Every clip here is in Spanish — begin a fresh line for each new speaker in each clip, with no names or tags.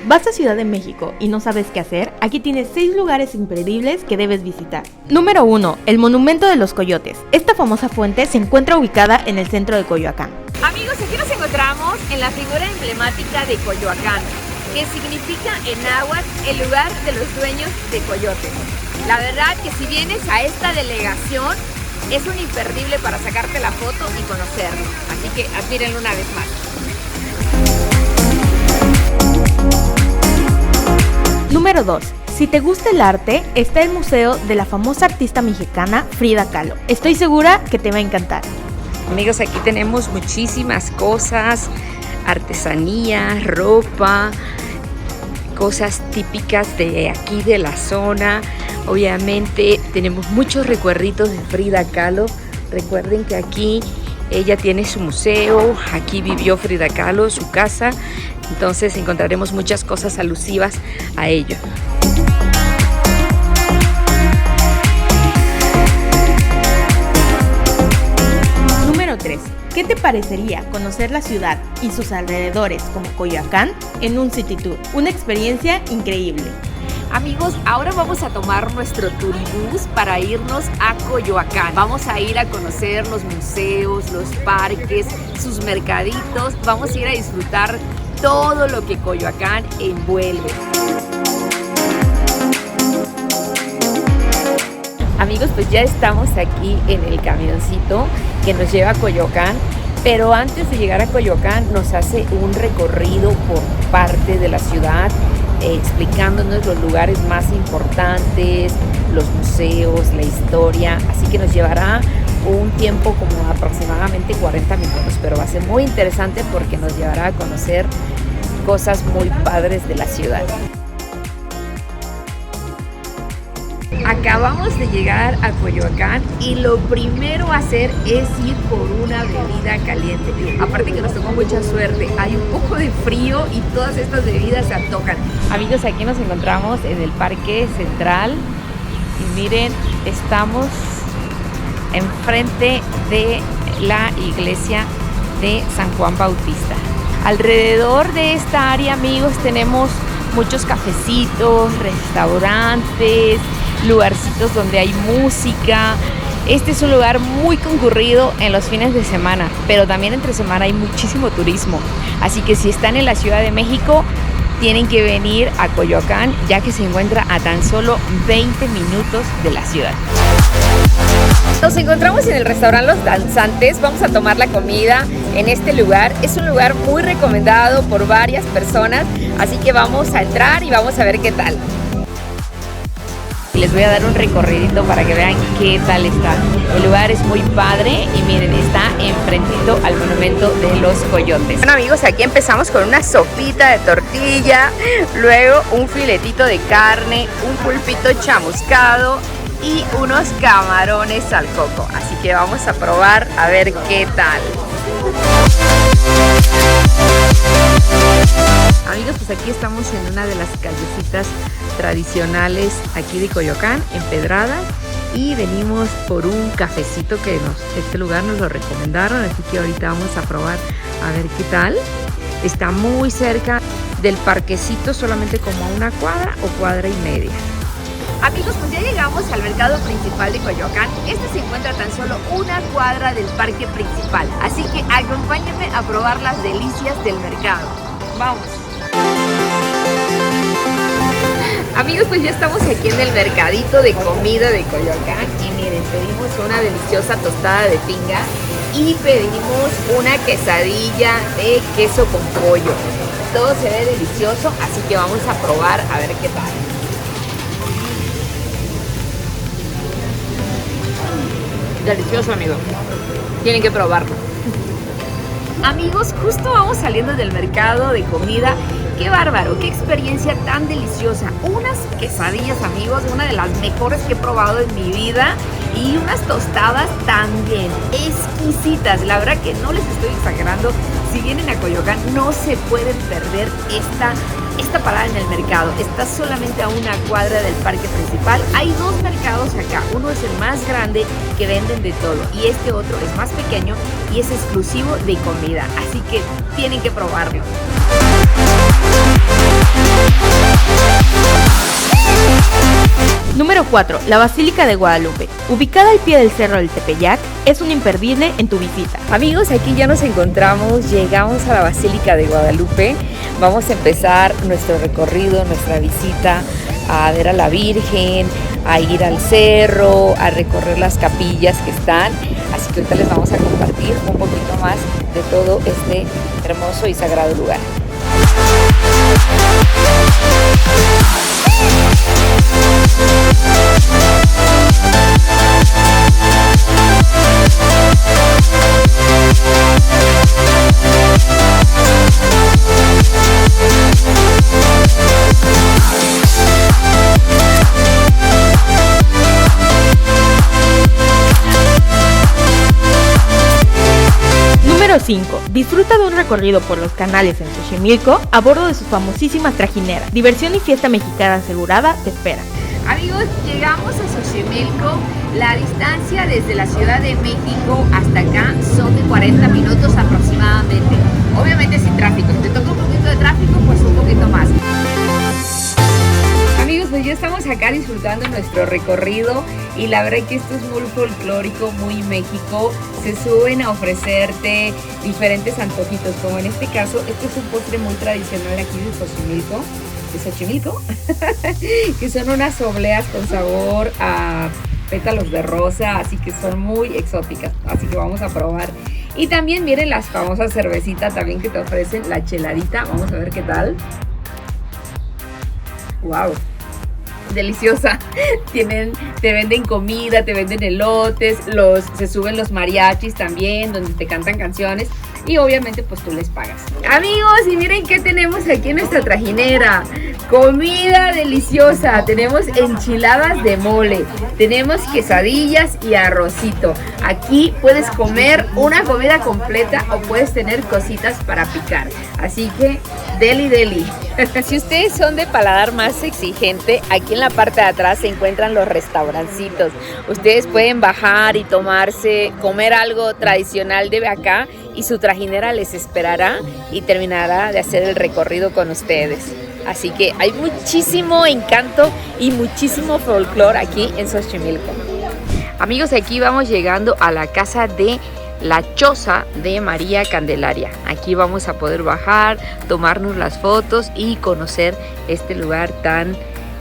¿Vas a Ciudad de México y no sabes qué hacer? Aquí tienes 6 lugares imperdibles que debes visitar. Número 1. El Monumento de los Coyotes. Esta famosa fuente se encuentra ubicada en el centro de Coyoacán.
Amigos, aquí nos encontramos en la figura emblemática de Coyoacán, que significa en náhuatl el lugar de los dueños de coyotes. La verdad que si vienes a esta delegación es un imperdible para sacarte la foto y conocerlo. Así que admírenlo una vez más.
Número 2. Si te gusta el arte, está el museo de la famosa artista mexicana Frida Kahlo. Estoy segura que te va a encantar.
Amigos, aquí tenemos muchísimas cosas, artesanía, ropa, cosas típicas de aquí de la zona. Obviamente tenemos muchos recuerditos de Frida Kahlo. Recuerden que aquí ella tiene su museo, aquí vivió Frida Kahlo, su casa. Entonces encontraremos muchas cosas alusivas a ello.
Número 3. ¿Qué te parecería conocer la ciudad y sus alrededores como Coyoacán en un city tour? Una experiencia increíble.
Amigos, ahora vamos a tomar nuestro turibús para irnos a Coyoacán. Vamos a ir a conocer los museos, los parques, sus mercaditos. Vamos a ir a disfrutar todo lo que Coyoacán envuelve. Amigos, pues ya estamos aquí en el camioncito que nos lleva a Coyoacán, pero antes de llegar a Coyoacán nos hace un recorrido por parte de la ciudad, explicándonos los lugares más importantes, los museos, la historia, así que nos llevará un tiempo como aproximadamente 40 minutos, pero va a ser muy interesante porque nos llevará a conocer cosas muy padres de la ciudad. Acabamos de llegar a Coyoacán y lo primero a hacer es ir por una bebida caliente. Aparte que nos tocó mucha suerte, hay un poco de frío y todas estas bebidas se antojan. Amigos, aquí nos encontramos en el Parque Central y miren, estamos enfrente de la iglesia de San Juan Bautista. Alrededor de esta área, amigos, tenemos muchos cafecitos, restaurantes, lugarcitos donde hay música. Este es un lugar muy concurrido en los fines de semana, pero también entre semana hay muchísimo turismo. Así que si están en la Ciudad de México, tienen que venir a Coyoacán, ya que se encuentra a tan solo 20 minutos de la ciudad. Nos encontramos en el restaurante Los Danzantes. Vamos a tomar la comida en este lugar. Es un lugar muy recomendado por varias personas, así que vamos a entrar y vamos a ver qué tal. Les voy a dar un recorridito para que vean qué tal está. El lugar es muy padre y miren, está enfrentito al monumento de los coyotes. Bueno, amigos, aquí empezamos con una sopita de tortilla, luego un filetito de carne, un pulpito chamuscado y unos camarones al coco. Así que vamos a probar a ver qué tal. Amigos, pues aquí estamos en una de las callecitas tradicionales aquí de Coyoacán, empedradas, y venimos por un cafecito que este lugar nos lo recomendaron, así que ahorita vamos a probar a ver qué tal. Está muy cerca del parquecito, solamente como a una cuadra o cuadra y media. Amigos, pues ya llegamos al mercado principal de Coyoacán. Este se encuentra tan solo una cuadra del parque principal, así que acompáñenme a probar las delicias del mercado. ¡Vamos! Amigos, pues ya estamos aquí en el mercadito de comida de Coyoacán y miren, pedimos una deliciosa tostada de tinga y pedimos una quesadilla de queso con pollo. Todo se ve delicioso, así que vamos a probar a ver qué tal. Delicioso, amigos. Tienen que probarlo. Amigos, justo vamos saliendo del mercado de comida. ¡Qué bárbaro! ¡Qué experiencia tan deliciosa! Unas quesadillas, amigos, una de las mejores que he probado en mi vida. Y unas tostadas también exquisitas. La verdad que no les estoy exagerando. Si vienen a Coyoacán, no se pueden perder esta parada en el mercado. Está solamente a una cuadra del parque principal. Hay dos mercados acá. Uno es el más grande, que venden de todo, y este otro es más pequeño y es exclusivo de comida. Así que tienen que probarlo.
Número 4. La Basílica de Guadalupe. Ubicada al pie del Cerro del Tepeyac, es un imperdible en tu visita.
Amigos, aquí ya nos encontramos, llegamos a la Basílica de Guadalupe. Vamos a empezar nuestro recorrido, nuestra visita a ver a la Virgen, a ir al cerro, a recorrer las capillas que están. Así que ahorita les vamos a compartir un poquito más de todo este hermoso y sagrado lugar.
Número 5. Disfruta de un recorrido por los canales en Xochimilco a bordo de sus famosísimas trajineras. Diversión y fiesta mexicana asegurada te espera.
Amigos, llegamos a Xochimilco. La distancia desde la Ciudad de México hasta acá son de 40 minutos aproximadamente. Obviamente sin tráfico. Si te toca un poquito de tráfico, pues un poquito más. Amigos, pues ya estamos acá disfrutando nuestro recorrido y la verdad que esto es muy folclórico, muy México. Se suben a ofrecerte diferentes antojitos, como en este caso, este es un postre muy tradicional aquí de Xochimilco, que son unas obleas con sabor a pétalos de rosa, así que son muy exóticas, así que vamos a probar. Y también miren las famosas cervecitas también que te ofrecen, la cheladita, vamos a ver qué tal. ¡Wow! Deliciosa. Te venden comida, te venden elotes, se suben los mariachis también, donde te cantan canciones y obviamente pues tú les pagas. Amigos, y miren qué tenemos aquí en nuestra trajinera. Comida deliciosa. Tenemos enchiladas de mole, tenemos quesadillas y arrocito. Aquí puedes comer una comida completa o puedes tener cositas para picar. Así que deli. Si ustedes son de paladar más exigente, aquí en la parte de atrás se encuentran los restaurancitos. Ustedes pueden bajar y comer algo tradicional de acá y su trajinera les esperará y terminará de hacer el recorrido con ustedes. Así que hay muchísimo encanto y muchísimo folclore aquí en Xochimilco. Amigos, aquí vamos llegando a la casa de la choza de María Candelaria. Aquí vamos a poder bajar, tomarnos las fotos y conocer este lugar tan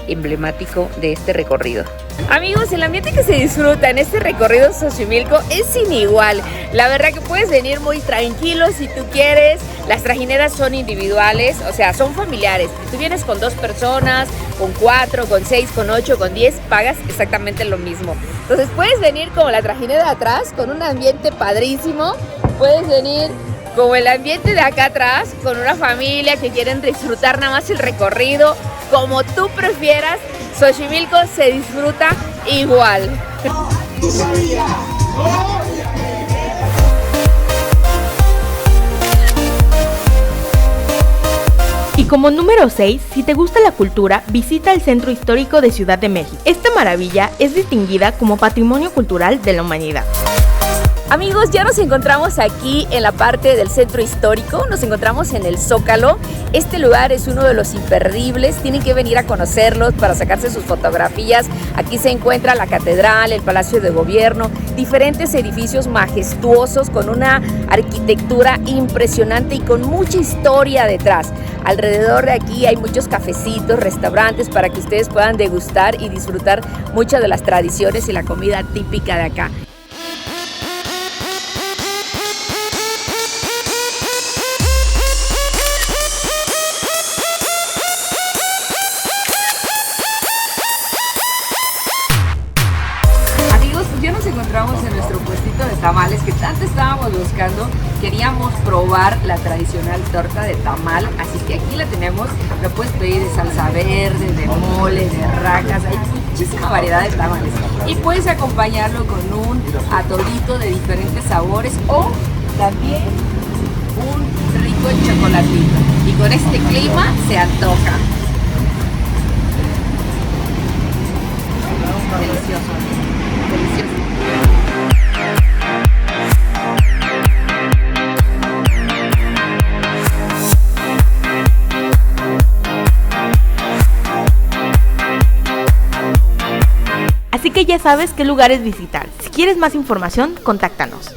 emblemático de este recorrido. Amigos, el ambiente que se disfruta en este recorrido Xochimilco es sin igual. La verdad que puedes venir muy tranquilo si tú quieres. Las trajineras son individuales, o sea, son familiares. Si tú vienes con 2 personas, con 4, con 6, con 8, con 10, pagas exactamente lo mismo. Entonces puedes venir como la trajinera de atrás, con un ambiente padrísimo. Puedes venir como el ambiente de acá atrás, con una familia que quieren disfrutar nada más el recorrido. Como tú prefieras, Xochimilco se disfruta igual.
Y como número 6, si te gusta la cultura, visita el Centro Histórico de Ciudad de México. Esta maravilla es distinguida como Patrimonio Cultural de la Humanidad.
Amigos, ya nos encontramos aquí en la parte del centro histórico, nos encontramos en el Zócalo. Este lugar es uno de los imperdibles, tienen que venir a conocerlos para sacarse sus fotografías. Aquí se encuentra la catedral, el Palacio de Gobierno, diferentes edificios majestuosos con una arquitectura impresionante y con mucha historia detrás. Alrededor de aquí hay muchos cafecitos, restaurantes para que ustedes puedan degustar y disfrutar muchas de las tradiciones y la comida típica de acá. En nuestro puestito de tamales que tanto estábamos buscando, queríamos probar la tradicional torta de tamal, así que aquí la tenemos, lo puedes pedir de salsa verde, de mole, de rajas, hay muchísima variedad de tamales y puedes acompañarlo con un atolito de diferentes sabores o también un rico chocolatito y con este clima se antoja. Delicioso, delicioso.
Así que ya sabes qué lugares visitar. Si quieres más información, contáctanos.